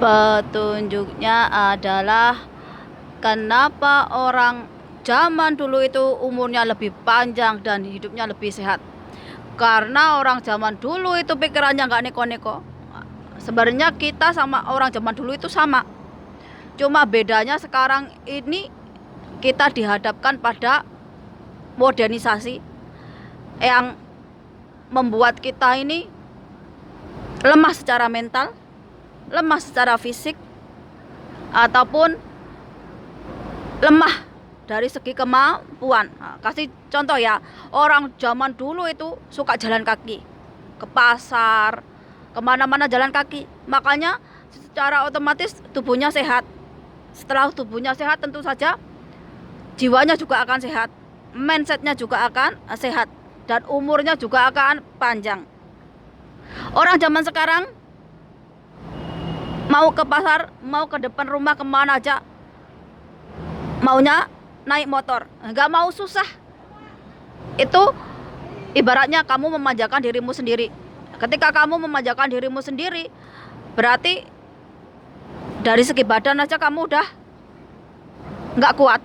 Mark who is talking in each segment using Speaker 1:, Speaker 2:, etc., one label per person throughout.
Speaker 1: Petunjuknya adalah kenapa orang zaman dulu itu umurnya lebih panjang dan hidupnya lebih sehat. Karena orang zaman dulu itu pikirannya nggak neko-neko. Sebenarnya kita sama orang zaman dulu itu sama. Cuma bedanya sekarang ini kita dihadapkan pada modernisasi yang membuat kita ini lemah secara mental, lemah secara fisik, ataupun lemah dari segi kemampuan. Nah, kasih contoh ya, orang zaman dulu itu suka jalan kaki ke pasar, kemana-mana jalan kaki, makanya secara otomatis tubuhnya sehat. Setelah tubuhnya sehat, tentu saja jiwanya juga akan sehat, mindsetnya juga akan sehat, dan umurnya juga akan panjang. Orang zaman sekarang mau ke pasar, mau ke depan rumah, kemana aja maunya naik motor, nggak mau susah. Itu ibaratnya kamu memanjakan dirimu sendiri. Ketika kamu memanjakan dirimu sendiri, berarti dari segi badan aja kamu udah nggak kuat.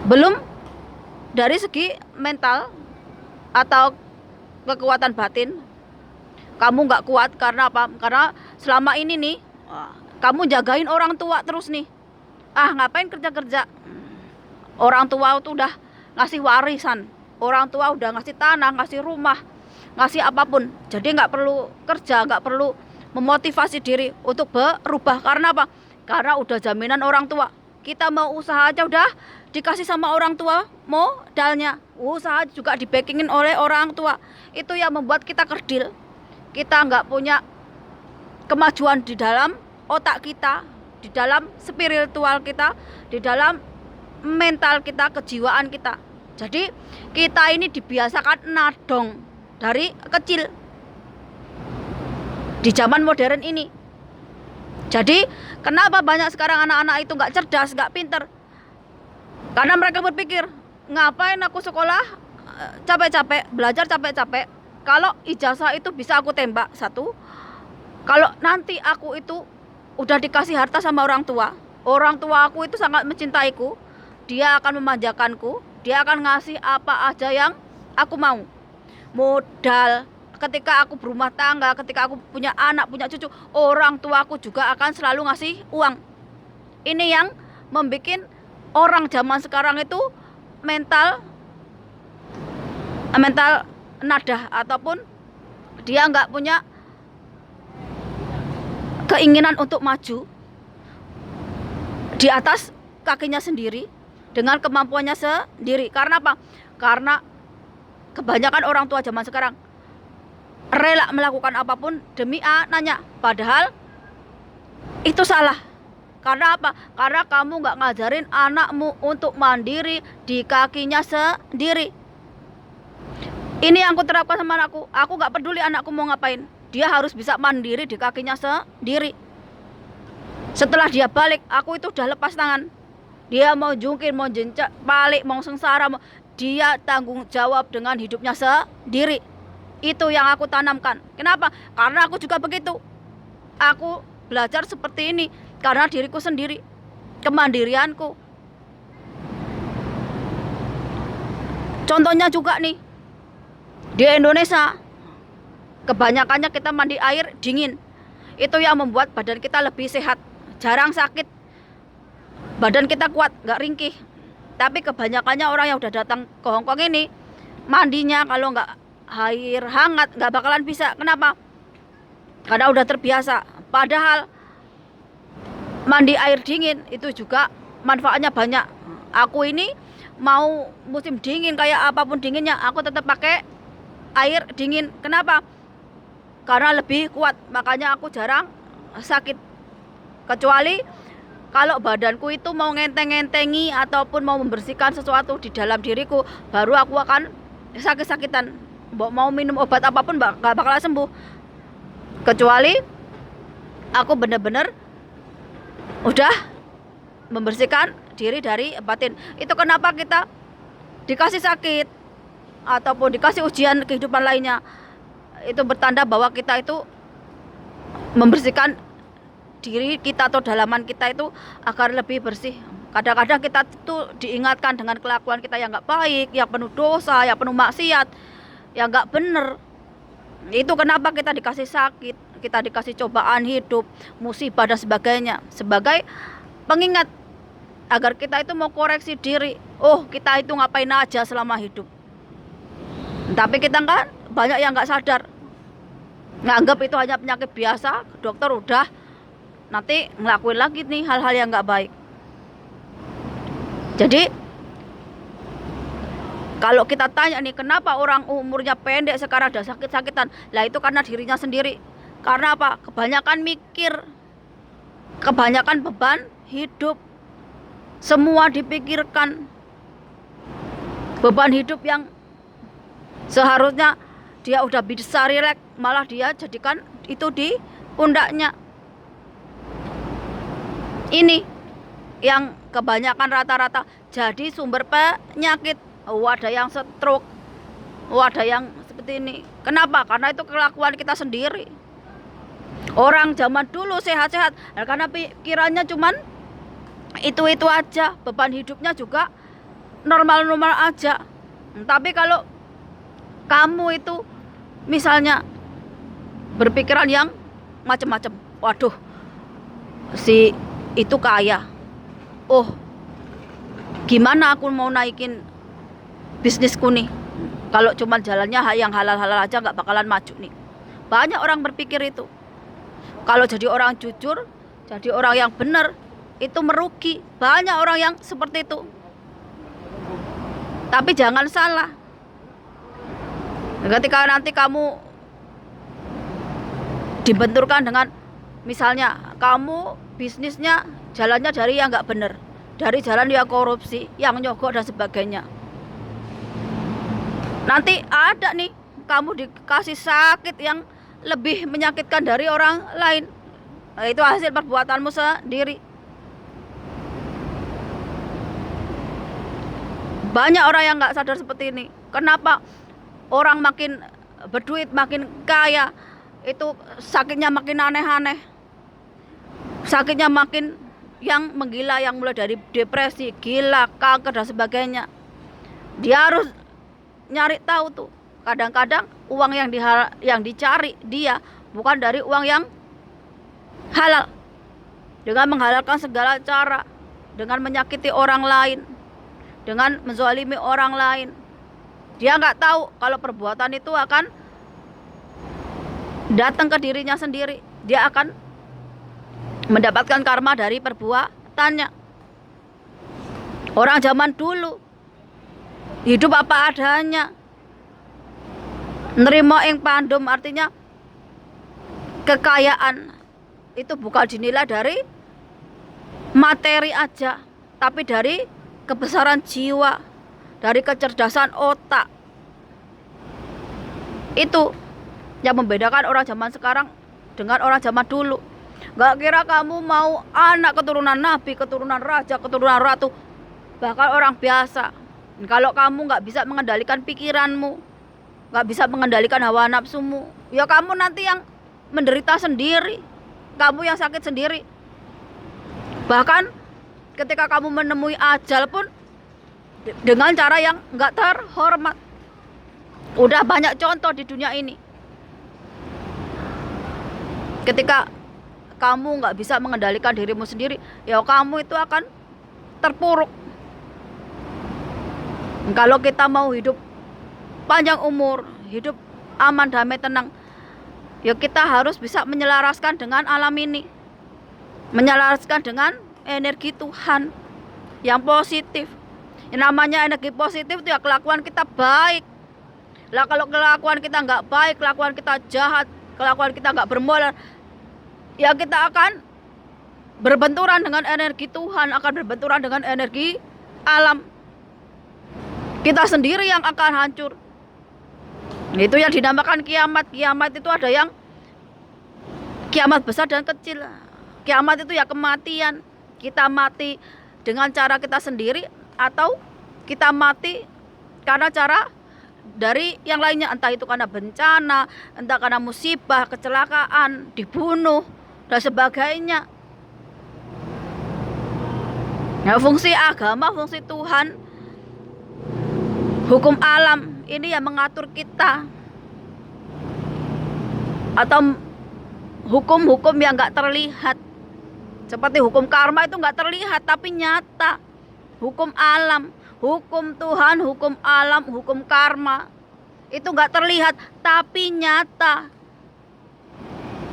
Speaker 1: Belum dari segi mental atau kekuatan batin, kamu nggak kuat. Karena apa? Karena selama ini nih kamu jagain orang tua terus nih. Ngapain kerja-kerja? Orang tua itu udah ngasih warisan, orang tua udah ngasih tanah, ngasih rumah, ngasih apapun. Jadi nggak perlu kerja, nggak perlu memotivasi diri untuk berubah. Karena apa? Karena udah jaminan orang tua. Kita mau usaha aja udah dikasih sama orang tua modalnya. Usaha juga dibackingin oleh orang tua. Itu yang membuat kita kerdil. Kita nggak punya kemajuan di dalam otak kita, di dalam spiritual kita, di dalam mental kita, kejiwaan kita. Jadi kita ini dibiasakan nadong dari kecil di zaman modern ini. Jadi kenapa banyak sekarang anak-anak itu nggak cerdas, nggak pinter? Karena mereka berpikir, ngapain aku sekolah capek-capek, belajar capek-capek, kalau ijazah itu bisa aku tembak. Satu, kalau nanti aku itu udah dikasih harta sama orang tua aku itu sangat mencintaiku, dia akan memanjakanku, dia akan ngasih apa aja yang aku mau. Modal ketika aku berumah tangga, ketika aku punya anak, punya cucu, orang tuaku juga akan selalu ngasih uang. Ini yang membuat orang zaman sekarang itu mental nadah, ataupun dia nggak punya keinginan untuk maju di atas kakinya sendiri dengan kemampuannya sendiri. Karena apa? Karena kebanyakan orang tua zaman sekarang rela melakukan apapun demi anaknya, padahal itu salah. Karena apa? Karena kamu nggak ngajarin anakmu untuk mandiri di kakinya sendiri. Ini yang aku terapkan sama anakku. Aku nggak peduli anakku mau ngapain, dia harus bisa mandiri di kakinya sendiri. Setelah dia balik, aku itu udah lepas tangan. Dia mau jungkir, mau jencak, balik, mau sengsara, dia tanggung jawab dengan hidupnya sendiri. Itu yang aku tanamkan. Kenapa? Karena aku juga begitu. Aku belajar seperti ini karena diriku sendiri, kemandirianku. Contohnya juga nih, di Indonesia kebanyakannya kita mandi air dingin. Itu yang membuat badan kita lebih sehat, jarang sakit, badan kita kuat, nggak ringkih. Tapi kebanyakannya orang yang udah datang ke Hongkong ini, mandinya kalau nggak air hangat nggak bakalan bisa. Kenapa? Karena udah terbiasa. Padahal mandi air dingin itu juga manfaatnya banyak. Aku ini mau musim dingin kayak apapun dinginnya, aku tetap pakai air dingin. Kenapa? Karena lebih kuat, makanya aku jarang sakit. Kecuali kalau badanku itu mau ngenteng-ngentengi ataupun mau membersihkan sesuatu di dalam diriku, baru aku akan sakit-sakitan. Mau minum obat apapun gak bakal sembuh. Kecuali aku bener-bener udah membersihkan diri dari batin. Itu kenapa kita dikasih sakit ataupun dikasih ujian kehidupan lainnya. Itu bertanda bahwa kita itu membersihkan diri kita atau dalaman kita itu agar lebih bersih. Kadang-kadang kita tuh diingatkan dengan kelakuan kita yang nggak baik, yang penuh dosa, yang penuh maksiat, yang nggak bener. Itu kenapa kita dikasih sakit, kita dikasih cobaan hidup, musibah dan sebagainya, sebagai pengingat agar kita itu mau koreksi diri. Oh, kita itu ngapain aja selama hidup. Tapi kita kan banyak yang nggak sadar, nganggap itu hanya penyakit biasa, ke dokter udah, nanti ngelakuin lagi nih hal-hal yang nggak baik. Jadi kalau kita tanya nih, kenapa orang umurnya pendek sekarang ada sakit-sakitan? Lah itu karena dirinya sendiri. Karena apa? Kebanyakan mikir, kebanyakan beban hidup, semua dipikirkan. Beban hidup yang seharusnya dia udah bisa rileks, malah dia jadikan itu di pundaknya. Ini yang kebanyakan rata-rata jadi sumber penyakit. Ada yang stroke, ada yang seperti ini. Kenapa? Karena itu kelakuan kita sendiri. Orang zaman dulu sehat-sehat, karena pikirannya cuman itu aja, beban hidupnya juga normal-normal aja. Tapi kalau kamu itu misalnya berpikiran yang macam-macam, waduh, si itu kaya, oh gimana aku mau naikin bisnisku nih, kalau cuma jalannya yang halal-halal aja nggak bakalan maju nih. Banyak orang berpikir itu. Kalau jadi orang jujur, jadi orang yang benar, itu merugi. Banyak orang yang seperti itu. Tapi jangan salah, ketika nanti kamu dibenturkan dengan, misalnya kamu bisnisnya jalannya dari yang nggak benar, dari jalan yang korupsi, yang nyogok dan sebagainya. Nanti ada nih kamu dikasih sakit yang lebih menyakitkan dari orang lain. Nah, itu hasil perbuatanmu sendiri. Banyak orang yang nggak sadar seperti ini. Kenapa orang makin berduit, makin kaya, itu sakitnya makin aneh-aneh, sakitnya makin yang menggila, yang mulai dari depresi, gila, kanker dan sebagainya. Dia harus nyari tahu tuh. Kadang-kadang uang yang dicari dia bukan dari uang yang halal, dengan menghalalkan segala cara, dengan menyakiti orang lain, dengan menzalimi orang lain. Dia nggak tahu kalau perbuatan itu akan datang ke dirinya sendiri. Dia akan mendapatkan karma dari perbuatannya. Orang zaman dulu hidup apa adanya, nerima ing pandum, artinya kekayaan itu bukan dinilai dari materi aja, tapi dari kebesaran jiwa, dari kecerdasan otak. Itu yang membedakan orang zaman sekarang dengan orang zaman dulu. Gak kira kamu mau anak keturunan nabi, keturunan raja, keturunan ratu, bahkan orang biasa. Kalau kamu nggak bisa mengendalikan pikiranmu, nggak bisa mengendalikan hawa nafsumu, ya kamu nanti yang menderita sendiri, kamu yang sakit sendiri. Bahkan ketika kamu menemui ajal pun dengan cara yang nggak terhormat. Udah banyak contoh di dunia ini. Ketika kamu nggak bisa mengendalikan dirimu sendiri, ya kamu itu akan terpuruk. Kalau kita mau hidup panjang umur, hidup aman, damai, tenang, ya kita harus bisa menyelaraskan dengan alam ini, menyelaraskan dengan energi Tuhan yang positif. Yang namanya energi positif itu ya kelakuan kita baik. Lah kalau kelakuan kita nggak baik, kelakuan kita jahat, kelakuan kita nggak bermoral, ya kita akan berbenturan dengan energi Tuhan, akan berbenturan dengan energi alam. Kita sendiri yang akan hancur. Itu yang dinamakan kiamat. Kiamat itu ada yang kiamat besar dan kecil. Kiamat itu ya kematian. Kita mati dengan cara kita sendiri, atau kita mati karena cara dari yang lainnya, entah itu karena bencana, entah karena musibah, kecelakaan, dibunuh, dan sebagainya. Nah, fungsi agama, fungsi Tuhan, hukum alam ini yang mengatur kita, atau hukum-hukum yang nggak terlihat, seperti hukum karma itu nggak terlihat tapi nyata. Hukum alam, hukum Tuhan, hukum alam, hukum karma itu nggak terlihat tapi nyata.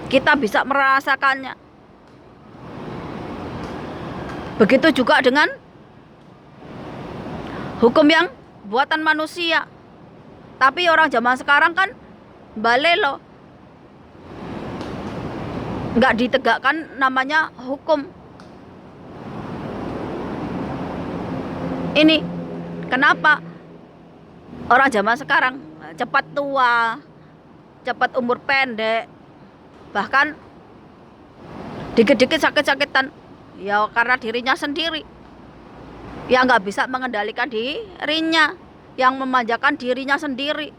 Speaker 1: Kita bisa merasakannya. Begitu juga dengan hukum yang buatan manusia. Tapi orang zaman sekarang kan balelo, nggak ditegakkan namanya hukum. Ini kenapa orang zaman sekarang cepat tua, cepat umur pendek, bahkan dikit-dikit sakit-sakitan, ya karena dirinya sendiri yang nggak bisa mengendalikan dirinya, yang memanjakan dirinya sendiri,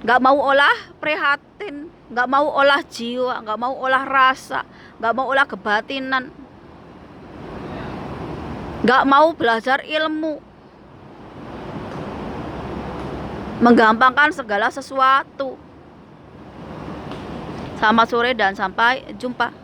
Speaker 1: nggak mau olah prihatin, nggak mau olah jiwa, nggak mau olah rasa, nggak mau olah kebatinan, nggak mau belajar ilmu, menggampangkan segala sesuatu. Selamat sore dan sampai jumpa.